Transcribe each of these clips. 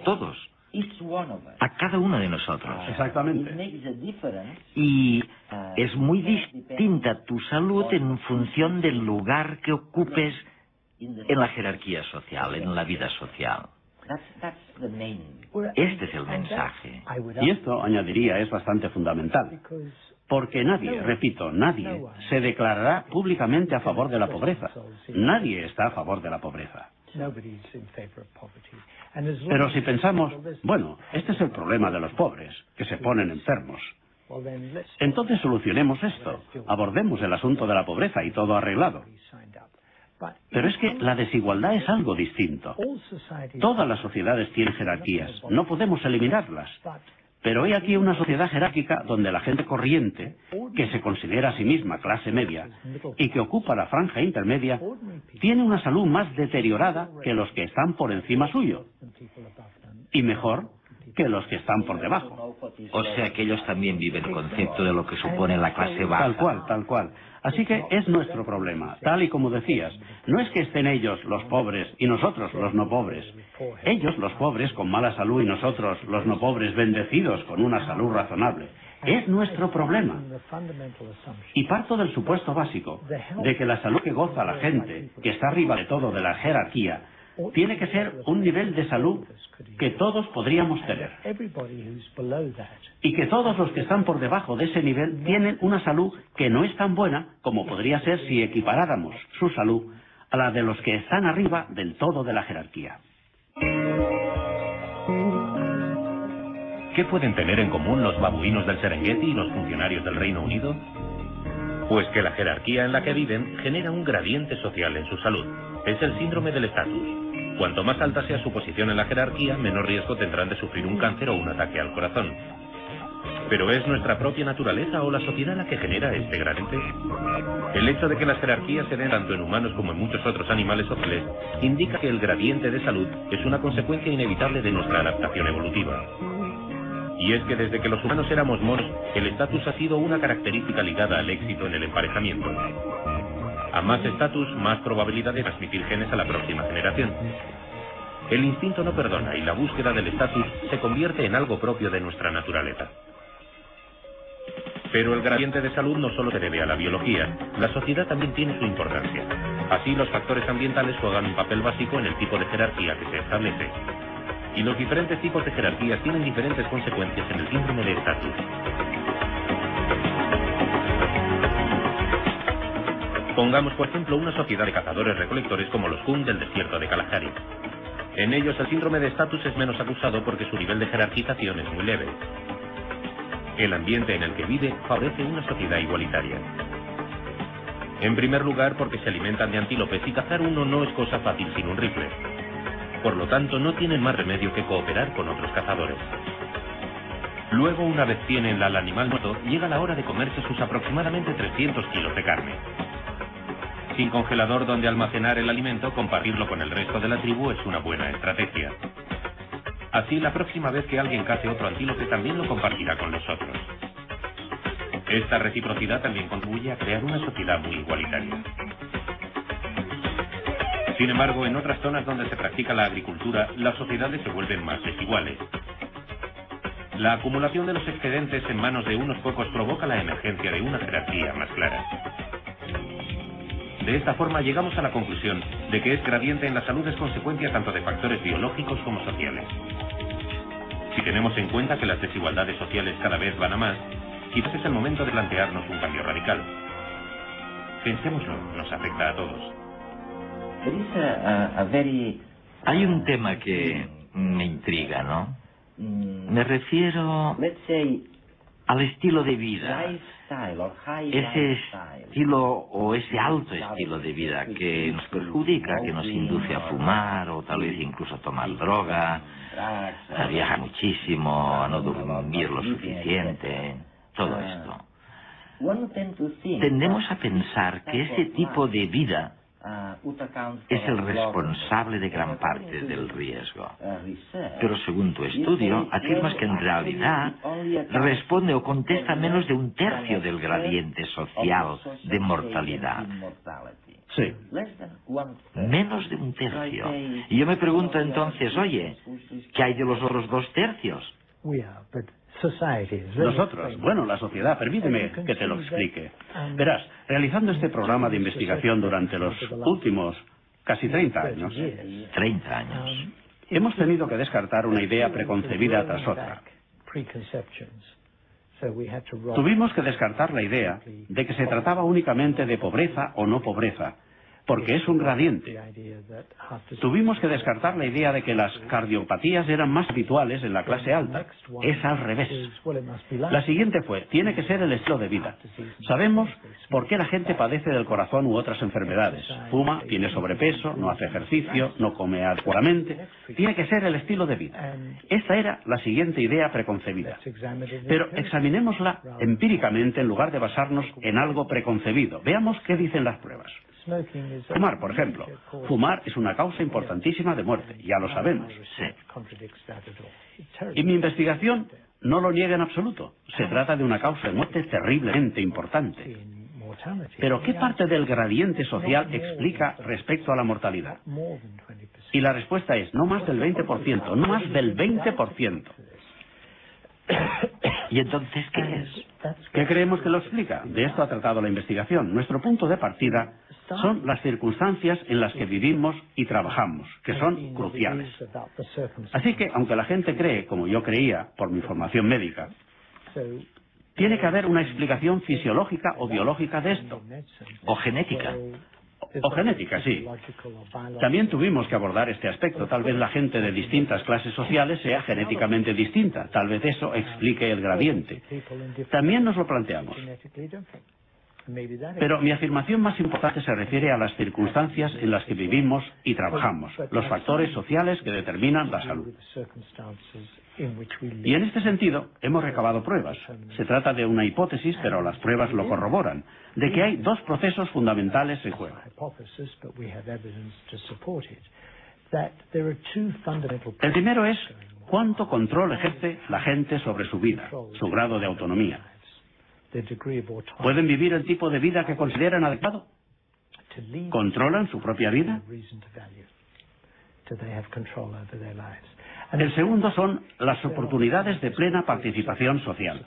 todos, a cada uno de nosotros. Exactamente. Y es muy distinta tu salud en función del lugar que ocupes en la jerarquía social, en la vida social. Este es el mensaje. Y esto, añadiría, es bastante fundamental. Porque nadie, repito, nadie se declarará públicamente a favor de la pobreza. Nadie está a favor de la pobreza. Pero si pensamos, bueno, este es el problema de los pobres, que se ponen enfermos. Entonces solucionemos esto, abordemos el asunto de la pobreza y todo arreglado. Pero es que la desigualdad es algo distinto. Todas las sociedades tienen jerarquías, no podemos eliminarlas. Pero hay aquí una sociedad jerárquica donde la gente corriente, que se considera a sí misma clase media y que ocupa la franja intermedia, tiene una salud más deteriorada que los que están por encima suyo. Y mejor que los que están por debajo. O sea que ellos también viven el concepto de lo que supone la clase baja. Tal cual, tal cual. Así que es nuestro problema, tal y como decías. No es que estén ellos, los pobres, y nosotros, los no pobres. Ellos, los pobres, con mala salud, y nosotros, los no pobres, bendecidos con una salud razonable. Es nuestro problema. Y parto del supuesto básico de que la salud que goza la gente, que está arriba de todo de la jerarquía, tiene que ser un nivel de salud que todos podríamos tener. Y que todos los que están por debajo de ese nivel tienen una salud que no es tan buena como podría ser si equiparáramos su salud a la de los que están arriba del todo de la jerarquía. ¿Qué pueden tener en común los babuinos del Serengeti y los funcionarios del Reino Unido? Pues que la jerarquía en la que viven genera un gradiente social en su salud. Es el síndrome del estatus. Cuanto más alta sea su posición en la jerarquía, menos riesgo tendrán de sufrir un cáncer o un ataque al corazón. ¿Pero es nuestra propia naturaleza o la sociedad la que genera este gradiente? El hecho de que las jerarquías se den tanto en humanos como en muchos otros animales sociales indica que el gradiente de salud es una consecuencia inevitable de nuestra adaptación evolutiva. Y es que desde que los humanos éramos monos, el estatus ha sido una característica ligada al éxito en el emparejamiento. A más estatus, más probabilidad de transmitir genes a la próxima generación. El instinto no perdona y la búsqueda del estatus se convierte en algo propio de nuestra naturaleza. Pero el gradiente de salud no solo se debe a la biología, la sociedad también tiene su importancia. Así, los factores ambientales juegan un papel básico en el tipo de jerarquía que se establece. Y los diferentes tipos de jerarquías tienen diferentes consecuencias en el síndrome de estatus. Pongamos, por ejemplo, una sociedad de cazadores-recolectores como los Kun del desierto de Kalahari. En ellos el síndrome de estatus es menos acusado porque su nivel de jerarquización es muy leve. El ambiente en el que vive favorece una sociedad igualitaria. En primer lugar, porque se alimentan de antílopes y cazar uno no es cosa fácil sin un rifle. Por lo tanto, no tienen más remedio que cooperar con otros cazadores. Luego, una vez tienen al animal muerto, llega la hora de comerse sus aproximadamente 300 kilos de carne. Sin congelador donde almacenar el alimento, compartirlo con el resto de la tribu es una buena estrategia. Así, la próxima vez que alguien cace otro antílope, también lo compartirá con los otros. Esta reciprocidad también contribuye a crear una sociedad muy igualitaria. Sin embargo, en otras zonas donde se practica la agricultura, las sociedades se vuelven más desiguales. La acumulación de los excedentes en manos de unos pocos provoca la emergencia de una jerarquía más clara. De esta forma llegamos a la conclusión de que es gradiente en la salud es consecuencia tanto de factores biológicos como sociales. Si tenemos en cuenta que las desigualdades sociales cada vez van a más, quizás es el momento de plantearnos un cambio radical. Pensémoslo, nos afecta a todos. Hay un tema que me intriga, ¿no? Me refiero al estilo de vida. Ese estilo o ese alto estilo de vida que nos perjudica, que nos induce a fumar o tal vez incluso a tomar droga, a viajar muchísimo, a no dormir lo suficiente, todo esto. Tendemos a pensar que ese tipo de vida es el responsable de gran parte del riesgo. Pero según tu estudio, afirmas que en realidad responde o contesta menos de un tercio del gradiente social de mortalidad. Sí. Menos de un tercio. Y yo me pregunto entonces, oye, ¿qué hay de los otros 2 tercios? Nosotros, bueno, la sociedad, permíteme que te lo explique. Verás, realizando este programa de investigación durante los últimos casi 30 años, 30 años. hemos tenido que descartar una idea preconcebida tras otra. Tuvimos que descartar la idea de que se trataba únicamente de pobreza o no pobreza, porque es un gradiente. Tuvimos que descartar la idea de que las cardiopatías eran más habituales en la clase alta. Es al revés. La siguiente fue, tiene que ser el estilo de vida. Sabemos por qué la gente padece del corazón u otras enfermedades. Fuma, tiene sobrepeso, no hace ejercicio, no come adecuadamente. Tiene que ser el estilo de vida. Esta era la siguiente idea preconcebida. Pero examinémosla empíricamente en lugar de basarnos en algo preconcebido. Veamos qué dicen las pruebas. Fumar, por ejemplo. Fumar es una causa importantísima de muerte, ya lo sabemos. Sí. Y mi investigación no lo niega en absoluto. Se trata de una causa de muerte terriblemente importante. Pero ¿qué parte del gradiente social explica respecto a la mortalidad? Y la respuesta es no más del 20%, no más del 20%. ¿Y entonces qué es? ¿Qué creemos que lo explica? De esto ha tratado la investigación. Nuestro punto de partida son las circunstancias en las que vivimos y trabajamos, que son cruciales. Así que, aunque la gente cree, como yo creía, por mi formación médica, tiene que haber una explicación fisiológica o biológica de esto. O genética. O genética, sí. También tuvimos que abordar este aspecto. Tal vez la gente de distintas clases sociales sea genéticamente distinta. Tal vez eso explique el gradiente. También nos lo planteamos. Pero mi afirmación más importante se refiere a las circunstancias en las que vivimos y trabajamos, los factores sociales que determinan la salud. Y en este sentido, hemos recabado pruebas. Se trata de una hipótesis, pero las pruebas lo corroboran, de que hay 2 procesos fundamentales en juego. El primero es cuánto control ejerce la gente sobre su vida, su grado de autonomía. ¿Pueden vivir el tipo de vida que consideran adecuado? ¿Controlan su propia vida? El segundo son las oportunidades de plena participación social.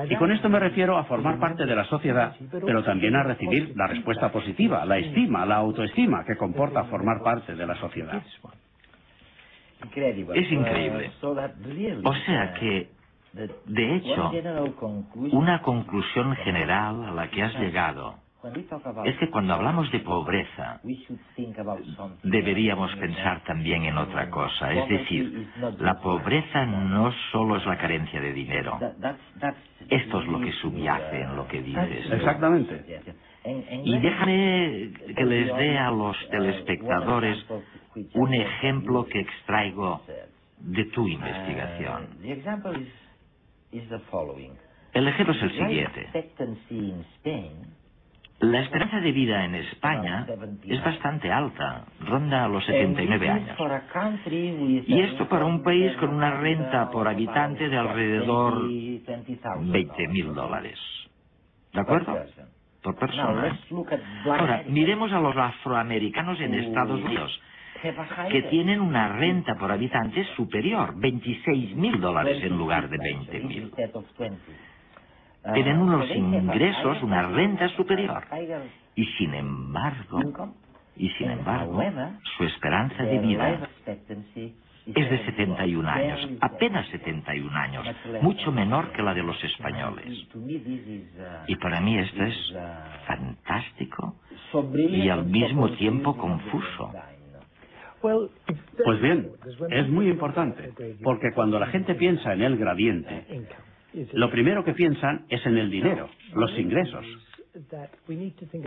Y con esto me refiero a formar parte de la sociedad, pero también a recibir la respuesta positiva, la estima, la autoestima que comporta formar parte de la sociedad. Es increíble. O sea que, de hecho, una conclusión general a la que has llegado es que cuando hablamos de pobreza, deberíamos pensar también en otra cosa. Es decir, la pobreza no solo es la carencia de dinero. Esto es lo que subyace en lo que dices. Exactamente. Y déjame que les dé a los telespectadores un ejemplo que extraigo de tu investigación. El ejemplo es el siguiente. La esperanza de vida en España es bastante alta, ronda los 79 años. Y esto para un país con una renta por habitante de alrededor $20.000. ¿De acuerdo? Por persona. Ahora, miremos a los afroamericanos en Estados Unidos, que tienen una renta por habitante superior, $26.000 en lugar de 20.000. Tienen unos ingresos, una renta superior. Y sin embargo, su esperanza de vida es de 71 años, apenas 71 años, mucho menor que la de los españoles. Y para mí esto es fantástico y al mismo tiempo confuso. Pues bien, es muy importante, porque cuando la gente piensa en el gradiente, lo primero que piensan es en el dinero, los ingresos.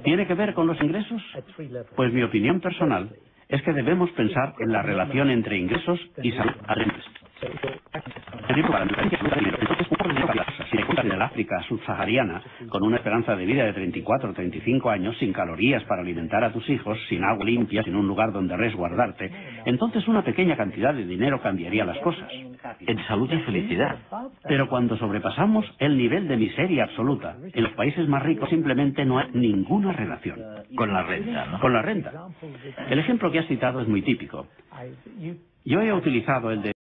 ¿Tiene que ver con los ingresos? Pues mi opinión personal es que debemos pensar en la relación entre ingresos y salud. Si te en el África subsahariana, con una esperanza de vida de 34 o 35 años, sin calorías para alimentar a tus hijos, sin agua limpia, sin un lugar donde resguardarte, entonces una pequeña cantidad de dinero cambiaría las cosas. en salud y felicidad. Pero cuando sobrepasamos el nivel de miseria absoluta, en los países más ricos simplemente no hay ninguna relación. Con la renta, ¿no? Con la renta. El ejemplo que has citado es muy típico. Yo he utilizado el de